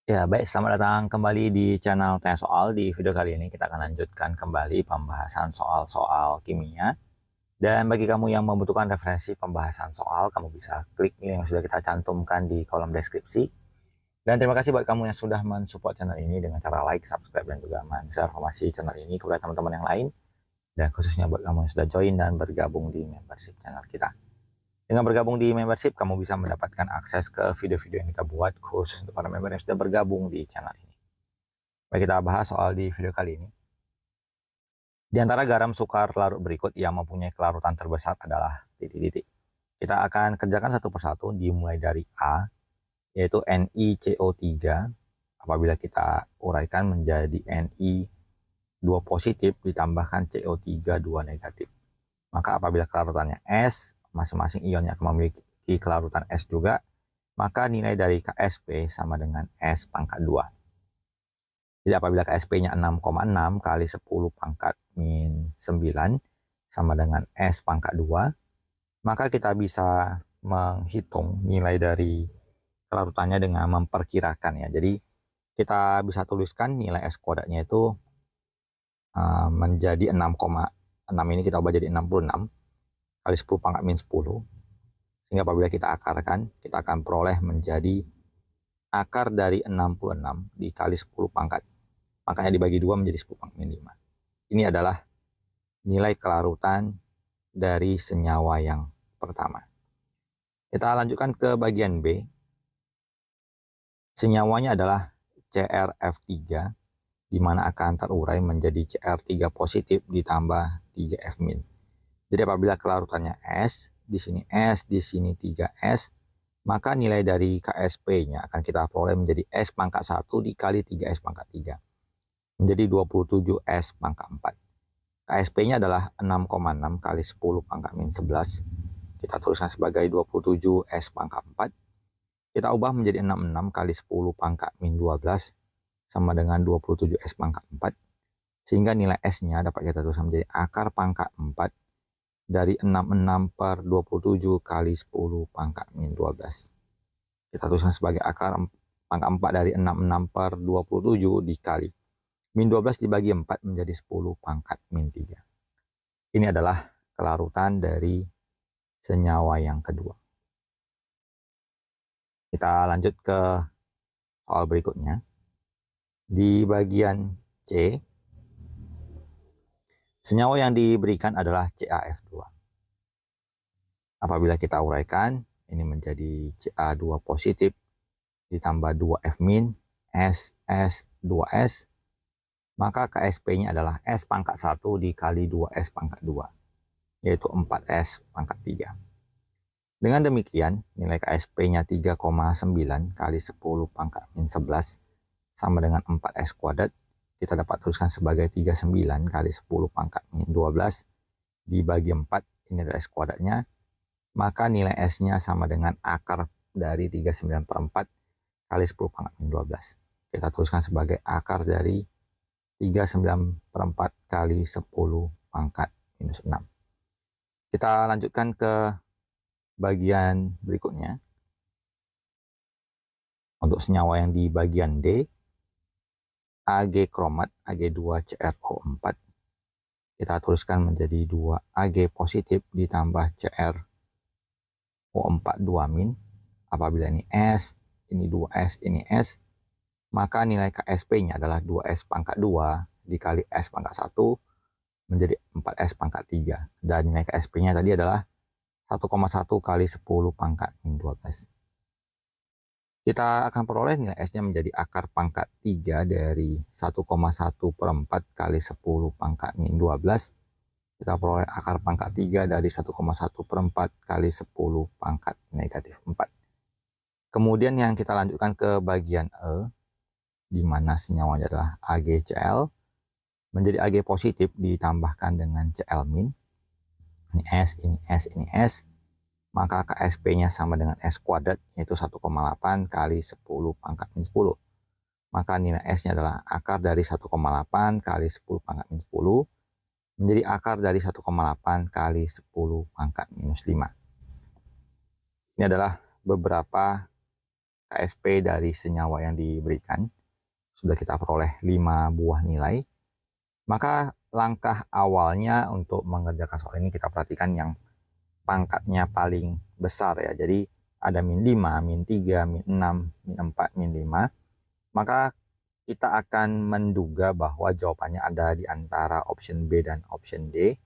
Ya, baik, selamat datang kembali di channel Tanya Soal. Di video kali ini kita akan lanjutkan kembali pembahasan soal-soal kimia. Dan bagi kamu yang membutuhkan referensi pembahasan soal, kamu bisa klik link yang sudah kita cantumkan di kolom deskripsi. Dan terima kasih buat kamu yang sudah mensupport channel ini dengan cara like, subscribe, dan juga men-share informasi channel ini kepada teman-teman yang lain. Dan khususnya buat kamu yang sudah join dan bergabung di membership channel kita. Dengan bergabung di membership, kamu bisa mendapatkan akses ke video-video yang kita buat khusus untuk para member yang sudah bergabung di channel ini. Baik, kita bahas soal di video kali ini. Di antara garam sukar larut berikut yang mempunyai kelarutan terbesar adalah titik-titik. Kita akan kerjakan satu persatu dimulai dari A, yaitu NiCO3. Apabila kita uraikan menjadi Ni 2 positif ditambahkan CO3 2 negatif. Maka apabila kelarutannya S, masing-masing ionnya akan memiliki kelarutan S juga, maka nilai dari Ksp sama dengan S pangkat 2. Jadi apabila Ksp-nya 6,6 kali 10 pangkat min 9 sama dengan S pangkat 2, maka kita bisa menghitung nilai dari kelarutannya dengan memperkirakan ya. Jadi kita bisa tuliskan nilai S kuadratnya itu menjadi 6,6, ini kita ubah jadi 66 kali 10 pangkat min 10. Sehingga apabila kita akarkan, kita akan peroleh menjadi akar dari 66 dikali 10 pangkat. Makanya dibagi 2 menjadi 10 pangkat min 5. Ini adalah nilai kelarutan dari senyawa yang pertama. Kita lanjutkan ke bagian B. Senyawanya adalah CrF3, di mana akan terurai menjadi Cr3 positif ditambah 3F min. Jadi apabila kelarutannya S, di sini S, di sini 3S, maka nilai dari Ksp-nya akan kita peroleh menjadi S pangkat 1 dikali 3S pangkat 3. Menjadi 27S pangkat 4. Ksp-nya adalah 6,6 kali 10 pangkat min 11. Kita tuliskan sebagai 27S pangkat 4. Kita ubah menjadi 66 kali 10 pangkat min 12 sama dengan 27S pangkat 4. Sehingga nilai S-nya dapat kita tuliskan menjadi akar pangkat 4 dari 66 per 27 kali 10 pangkat min 12. Kita tuliskan sebagai akar pangkat 4 dari 66 per 27 dikali min 12 dibagi 4 menjadi 10 pangkat min 3. Ini adalah kelarutan dari senyawa yang kedua. Kita lanjut ke soal berikutnya. Di bagian C, senyawa yang diberikan adalah CaF2. Apabila kita uraikan, ini menjadi Ca2 positif ditambah 2F min, S, 2S, maka Ksp-nya adalah S pangkat 1 dikali 2S pangkat 2, yaitu 4S pangkat 3. Dengan demikian, nilai Ksp-nya 3,9 kali 10 pangkat min 11 sama dengan 4S kuadrat. Kita dapat tuliskan sebagai 39 kali 10 pangkat min 12 dibagi 4, ini adalah S kuadratnya. Maka nilai S-nya sama dengan akar dari 39 per 4 kali 10 pangkat min 12. Kita tuliskan sebagai akar dari 39 per 4 kali 10 pangkat minus 6. Kita lanjutkan ke bagian berikutnya. Untuk senyawa yang di bagian D, Ag kromat Ag2CrO4, kita tuliskan menjadi 2 Ag positif ditambah CrO4 2 min. Apabila ini S, ini 2S, ini S, maka nilai Ksp-nya adalah 2S pangkat 2 dikali S pangkat 1 menjadi 4S pangkat 3. Dan nilai Ksp-nya tadi adalah 1,1 kali 10 pangkat min 12. Kita akan peroleh nilai S-nya menjadi akar pangkat 3 dari 1,1 per 4 kali 10 pangkat min 12. Kita peroleh akar pangkat 3 dari 1,1 per 4 kali 10 pangkat negatif 4. Kemudian yang kita lanjutkan ke bagian E, di mana senyawanya adalah AgCl, menjadi Ag positif ditambahkan dengan Cl min. Ini S, ini S, ini S. Maka Ksp-nya sama dengan S kuadrat, yaitu 1,8 kali 10 pangkat min 10. Maka nilai S-nya adalah akar dari 1,8 kali 10 pangkat min 10 menjadi akar dari 1,8 kali 10 pangkat minus 5. Ini adalah beberapa KSP dari senyawa yang diberikan. Sudah kita peroleh 5 buah nilai. Maka langkah awalnya untuk mengerjakan soal ini kita perhatikan yang pangkatnya paling besar ya. Jadi ada min 5, min 3, min 6, min 4, min 5. Maka kita akan menduga bahwa jawabannya ada di antara option B dan option D.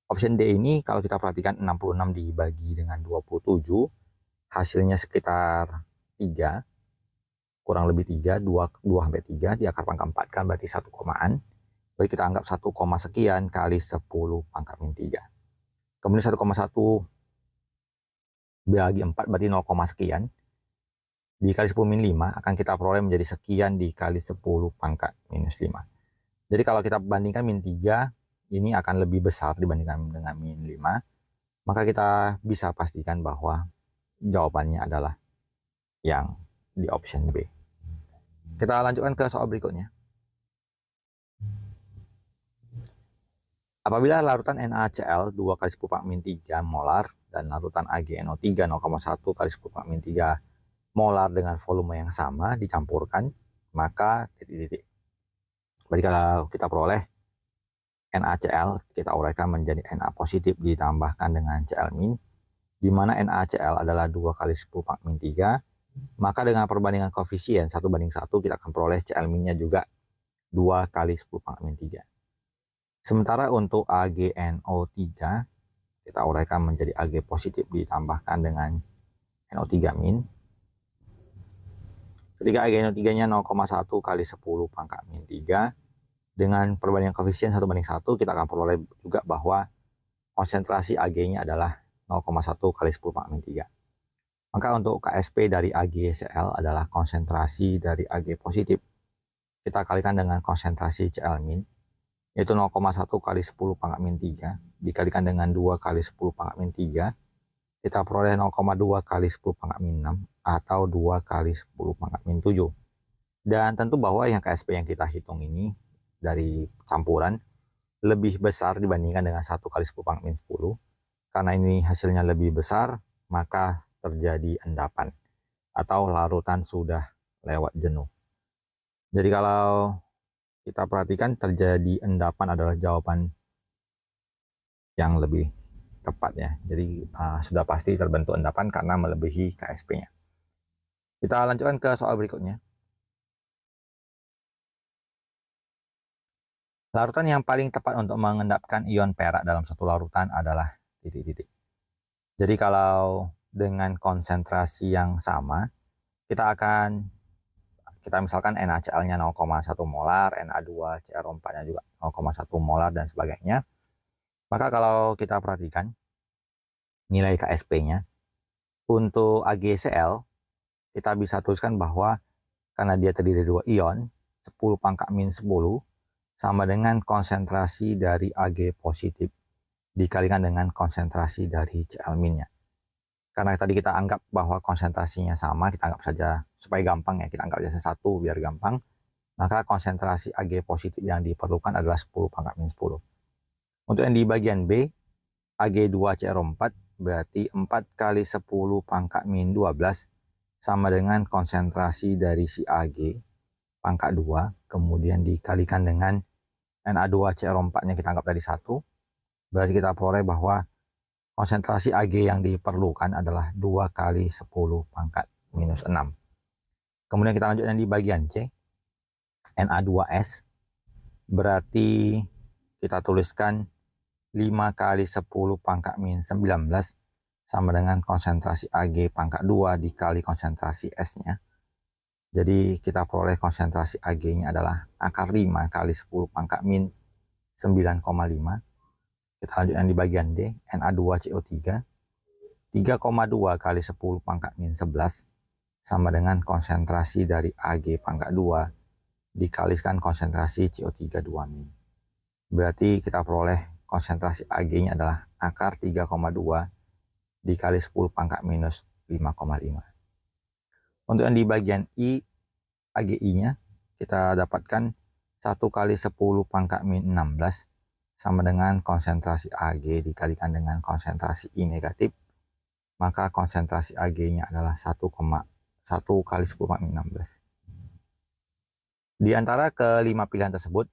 Option D ini kalau kita perhatikan 66 dibagi dengan 27, hasilnya sekitar 3, kurang lebih 3, 2 sampai 3, di akar pangkat 4 kan berarti 1 komaan. Berarti kita anggap 1, sekian kali 10 pangkat min 3. Kemudian 1,1 bagi 4 berarti 0, sekian. Dikali 10 min 5 akan kita peroleh menjadi sekian dikali 10 pangkat minus 5. Jadi kalau kita bandingkan min 3 ini akan lebih besar dibandingkan dengan min 5. Maka kita bisa pastikan bahwa jawabannya adalah yang di option B. Kita lanjutkan ke soal berikutnya. Apabila larutan NaCl 2 kali 10 pangkat min 3 molar dan larutan AgNO3 0,1 kali 10 pangkat min 3 molar dengan volume yang sama dicampurkan, maka titik-titik. Berarti kalau kita peroleh NaCl, kita uraikan menjadi Na positif ditambahkan dengan Cl min, di mana NaCl adalah 2 kali 10 pangkat min 3, maka dengan perbandingan koefisien 1:1 kita akan peroleh Cl minnya juga 2 kali 10 pangkat min 3. Sementara untuk AgNO3 kita uraikan menjadi Ag positif ditambahkan dengan NO3 min. Ketika AgNO3-nya 0,1 kali 10 pangkat min 3, dengan perbandingan koefisien 1:1 kita akan peroleh juga bahwa konsentrasi Ag-nya adalah 0,1 kali 10 pangkat min 3. Maka untuk KSP dari AgCl adalah konsentrasi dari Ag positif. Kita kalikan dengan konsentrasi Cl min, yaitu 0,1 kali 10 pangkat min 3 dikalikan dengan 2 kali 10 pangkat min 3, kita peroleh 0,2 kali 10 pangkat min 6 atau 2 kali 10 pangkat min 7. Dan tentu bahwa yang KSP yang kita hitung ini dari campuran lebih besar dibandingkan dengan 1 kali 10 pangkat min 10. Karena ini hasilnya lebih besar, maka terjadi endapan atau larutan sudah lewat jenuh. Jadi kalau kita perhatikan terjadi endapan adalah jawaban yang lebih tepat ya. Jadi sudah pasti terbentuk endapan karena melebihi KSP-nya. Kita lanjutkan ke soal berikutnya. Larutan yang paling tepat untuk mengendapkan ion perak dalam satu larutan adalah titik-titik. Jadi kalau dengan konsentrasi yang sama, kita misalkan NaCl-nya 0,1 molar, Na2CR4-nya juga 0,1 molar dan sebagainya. Maka kalau kita perhatikan nilai KSP-nya, untuk AgCl kita bisa tuliskan bahwa karena dia terdiri dari 2 ion, 10 pangkat min 10 sama dengan konsentrasi dari Ag positif dikalikan dengan konsentrasi dari Cl min-nya. Karena tadi kita anggap bahwa konsentrasinya sama, kita anggap saja supaya gampang ya, kita anggap saja 1 biar gampang. Maka konsentrasi Ag positif yang diperlukan adalah 10 pangkat min 10. Untuk yang di bagian B, Ag2CR4 berarti 4 kali 10 pangkat min 12 sama dengan konsentrasi dari si Ag pangkat 2, kemudian dikalikan dengan Na2CR4-nya kita anggap tadi 1. Berarti kita peroleh bahwa konsentrasi Ag yang diperlukan adalah 2 kali 10 pangkat minus 6. Kemudian kita lanjutkan di bagian C. Na2S berarti kita tuliskan 5 kali 10 pangkat min 19 sama dengan konsentrasi Ag pangkat 2 dikali konsentrasi S-nya. Jadi kita peroleh konsentrasi Ag-nya adalah akar 5 kali 10 pangkat min 9,5. Kita lanjutkan di bagian D, Na2CO3 3,2 kali 10 pangkat min 11 sama dengan konsentrasi dari Ag pangkat 2 dikalikan konsentrasi CO3 2 min. Berarti kita peroleh konsentrasi Ag-nya adalah akar 3,2 dikali 10 pangkat minus 5,5. Untuk yang di bagian I, Agi-nya kita dapatkan 1 kali 10 pangkat min 16 sama dengan konsentrasi Ag dikalikan dengan konsentrasi I negatif. Maka konsentrasi Ag-nya adalah 1,1 1 kali 10 pangkat min 16. Di antara kelima pilihan tersebut,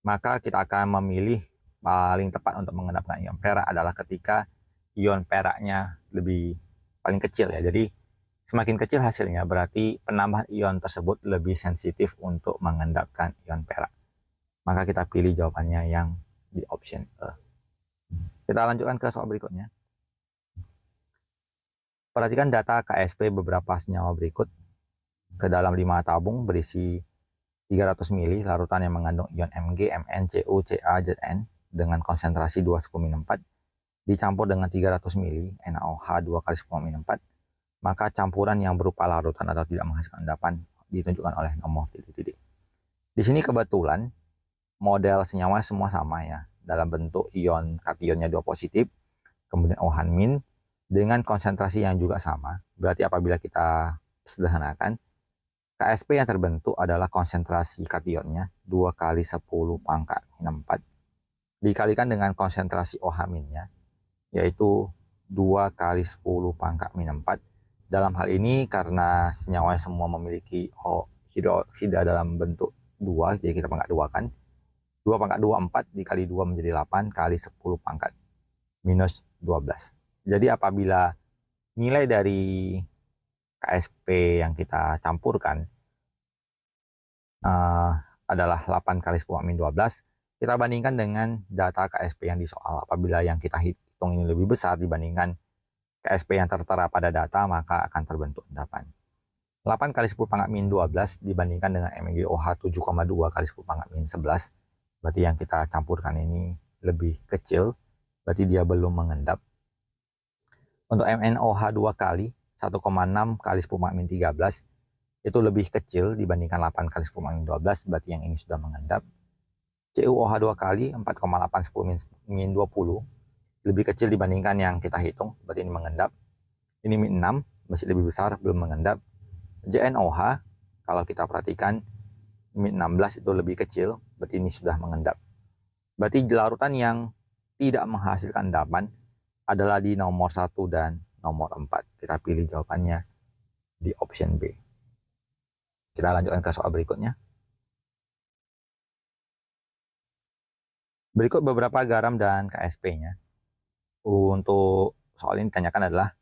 maka kita akan memilih paling tepat untuk mengendapkan ion perak adalah ketika ion peraknya paling kecil ya. Jadi semakin kecil hasilnya berarti penambahan ion tersebut lebih sensitif untuk mengendapkan ion perak. Maka kita pilih jawabannya yang di option E. Kita lanjutkan ke soal berikutnya. Perhatikan data KSP beberapa senyawa berikut. Ke dalam 5 tabung berisi 300 ml larutan yang mengandung ion Mg, Mn, Cu, Ca, Zn dengan konsentrasi 2/10-4 dicampur dengan 300 ml NaOH 2 kali 10-4, maka campuran yang berupa larutan atau tidak menghasilkan endapan ditunjukkan oleh nomor titik-titik. Di sini kebetulan model senyawa semua sama ya, dalam bentuk ion kationnya 2 positif, kemudian OH min dengan konsentrasi yang juga sama. Berarti apabila kita sederhanakan, KSP yang terbentuk adalah konsentrasi kationnya 2 kali 10 pangkat min 4 dikalikan dengan konsentrasi OH minnya, yaitu 2 kali 10 pangkat min 4. Dalam hal ini karena senyawa semua memiliki hidroksida dalam bentuk 2, jadi kita pangkat 2 kan. 2 pangkat 2, 4 dikali 2 menjadi 8 kali 10 pangkat minus 12. Jadi apabila nilai dari KSP yang kita campurkan adalah 8 kali 10 min 12, kita bandingkan dengan data KSP yang di soal. Apabila yang kita hitung ini lebih besar dibandingkan KSP yang tertera pada data, maka akan terbentuk endapan. 8 kali 10 pangkat min 12 dibandingkan dengan MgOH 7,2 kali 10 pangkat min 11, berarti yang kita campurkan ini lebih kecil, berarti dia belum mengendap. Untuk MnOH 2 kali 1,6 kali 10 pangkat min 13 itu lebih kecil dibandingkan 8 kali 10 pangkat min 12, berarti yang ini sudah mengendap. CuOH 2 kali 4,8 10 min 20 lebih kecil dibandingkan yang kita hitung, berarti ini mengendap. Ini min 6 masih lebih besar, belum mengendap. ZnOH kalau kita perhatikan min 16 itu lebih kecil, berarti ini sudah mengendap. Berarti larutan yang tidak menghasilkan endapan adalah di nomor 1 dan nomor 4. Kita pilih jawabannya di option B. Kita lanjutkan ke soal berikutnya. Berikut beberapa garam dan KSP-nya. Untuk soal ini ditanyakan adalah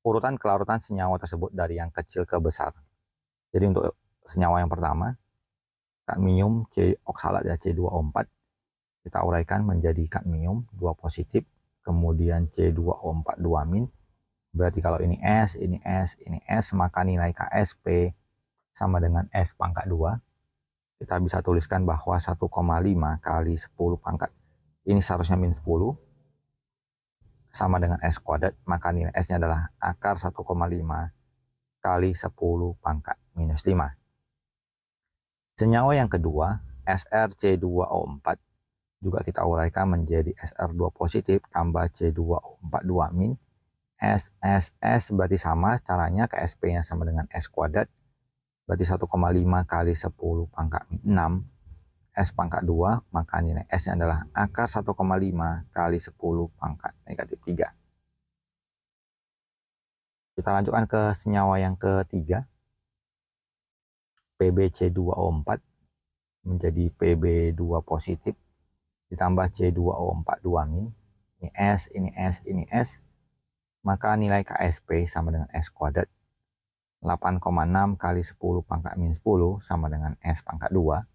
urutan kelarutan senyawa tersebut dari yang kecil ke besar. Jadi untuk senyawa yang pertama, kadmium C oksalat ya C2O4, kita uraikan menjadi kadmium 2 positif, kemudian C2O4 2 min. Berarti kalau ini S, ini S, ini S, maka nilai KSP sama dengan S pangkat 2. Kita bisa tuliskan bahwa 1,5 kali 10 pangkat, ini seharusnya min 10, sama dengan S kuadrat, maka nilai S-nya adalah akar 1,5 kali 10 pangkat minus 5. Senyawa yang kedua, SrC2O4, juga kita uraikan menjadi SR2 positif tambah C2O4 2 min, S berarti sama caranya, KSP-nya sama dengan S kuadrat, berarti 1,5 kali 10 pangkat min 6, S pangkat 2, maka nilai S-nya adalah akar 1,5 kali 10 pangkat negatif 3. Kita lanjutkan ke senyawa yang ketiga, PbC2O4 menjadi Pb2 positif, ditambah C2O4 2 min, ini S, ini S, ini S, maka nilai KSP sama dengan S kuadrat, 8,6 kali 10 pangkat min 10 sama dengan S pangkat 2,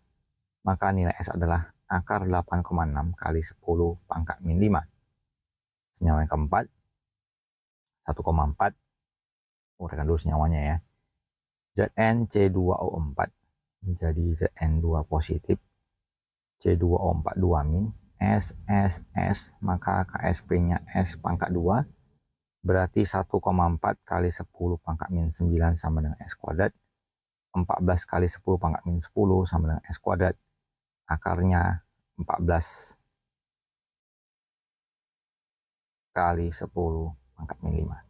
maka nilai S adalah akar 8,6 kali 10 pangkat min 5. Senyawa yang keempat, 1,4, uraikan dulu senyawanya ya. ZnC2O4 menjadi Zn2 positif, C2O4 2 min, S, maka KSP-nya S pangkat 2, berarti 1,4 kali 10 pangkat min 9 sama dengan S kuadrat, 14 kali 10 pangkat min 10 sama dengan S kuadrat, akarnya 14 kali 10 pangkat min 5.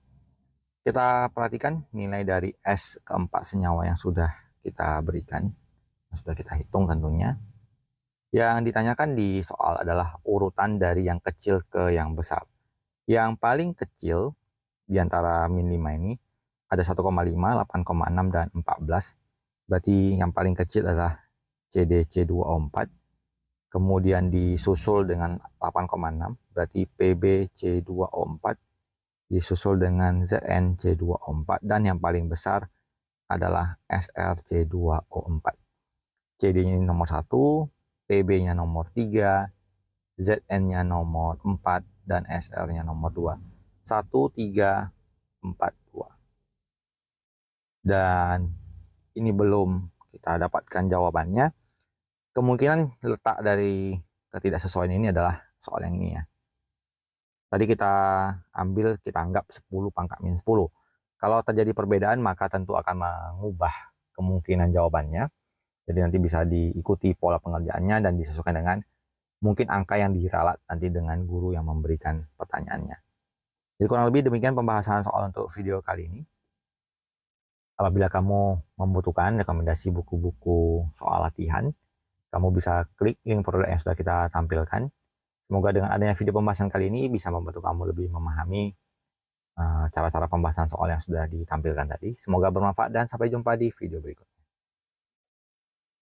Kita perhatikan nilai dari S keempat senyawa yang sudah kita berikan, yang sudah kita hitung tentunya. Yang ditanyakan di soal adalah urutan dari yang kecil ke yang besar. Yang paling kecil di antara min 5 ini ada 1,5, 8,6, dan 14. Berarti yang paling kecil adalah CDC2O4. Kemudian disusul dengan 8,6, berarti PBC2O4. Disusul dengan ZNC2O4. Dan yang paling besar adalah SRC2O4. CD-nya nomor 1, PB-nya nomor 3, ZN-nya nomor 4, dan SR-nya nomor 2. 1, 3, 4, 2. Dan ini belum kita dapatkan jawabannya. Kemungkinan letak dari ketidaksesuaian ini adalah soal yang ini ya. Tadi kita anggap 10 pangkat min 10. Kalau terjadi perbedaan maka tentu akan mengubah kemungkinan jawabannya. Jadi nanti bisa diikuti pola pengerjaannya dan disesuaikan dengan mungkin angka yang diralat nanti dengan guru yang memberikan pertanyaannya. Jadi kurang lebih demikian pembahasan soal untuk video kali ini. Apabila kamu membutuhkan rekomendasi buku-buku soal latihan, kamu bisa klik link produk yang sudah kita tampilkan. Semoga dengan adanya video pembahasan kali ini bisa membantu kamu lebih memahami cara-cara pembahasan soal yang sudah ditampilkan tadi. Semoga bermanfaat dan sampai jumpa di video berikutnya.